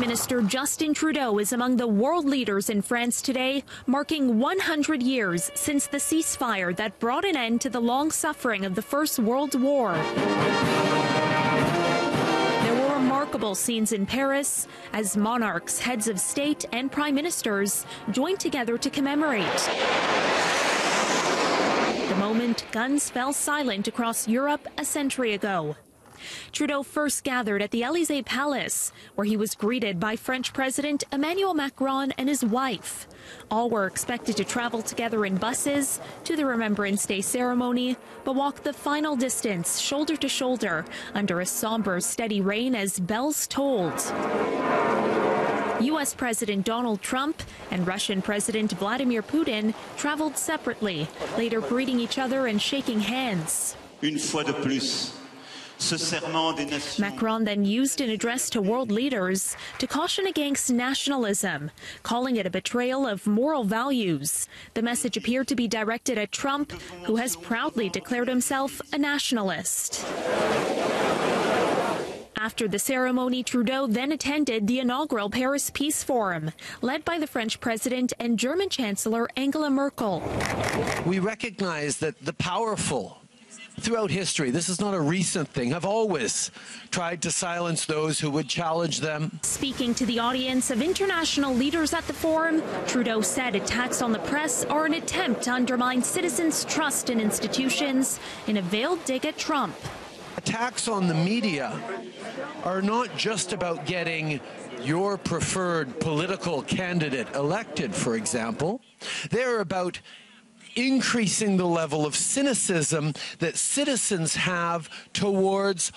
Minister Justin Trudeau is among the world leaders in France today, marking 100 years since the ceasefire that brought an end to the long suffering of the First World War. There were remarkable scenes in Paris as monarchs, heads of state and prime ministers joined together to commemorate. The moment guns fell silent across Europe a century ago. Trudeau first gathered at the Élysée Palace, where he was greeted by French President Emmanuel Macron and his wife. All were expected to travel together in buses to the Remembrance Day ceremony, but walk the final distance, shoulder to shoulder, under a somber, steady rain as bells tolled. U.S. President Donald Trump and Russian President Vladimir Putin traveled separately, later greeting each other and shaking hands. Une fois de plus. Macron then used an address to world leaders to caution against nationalism, calling it a betrayal of moral values. The message appeared to be directed at Trump, who has proudly declared himself a nationalist. After the ceremony, Trudeau then attended the inaugural Paris Peace Forum, led by the French President and German Chancellor Angela Merkel. We recognize that the powerful throughout history, this is not a recent thing, have always tried to silence those who would challenge them. Speaking to the audience of international leaders at the forum, Trudeau said attacks on the press are an attempt to undermine citizens' trust in institutions in a veiled dig at Trump. Attacks on the media are not just about getting your preferred political candidate elected, for example. They're about increasing the level of cynicism that citizens have towards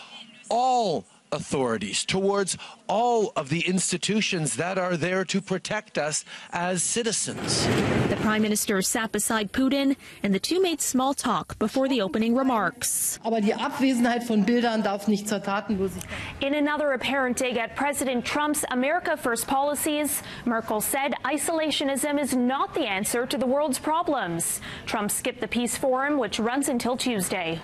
all authorities, towards all of the institutions that are there to protect us as citizens. The Prime Minister sat beside Putin, and the two made small talk before the opening remarks. Aber die Abwesenheit von Bildern darf nicht zur Tatenlosigkeit. In another apparent dig at President Trump's America First policies, Merkel said isolationism is not the answer to the world's problems. Trump skipped the peace forum, which runs until Tuesday.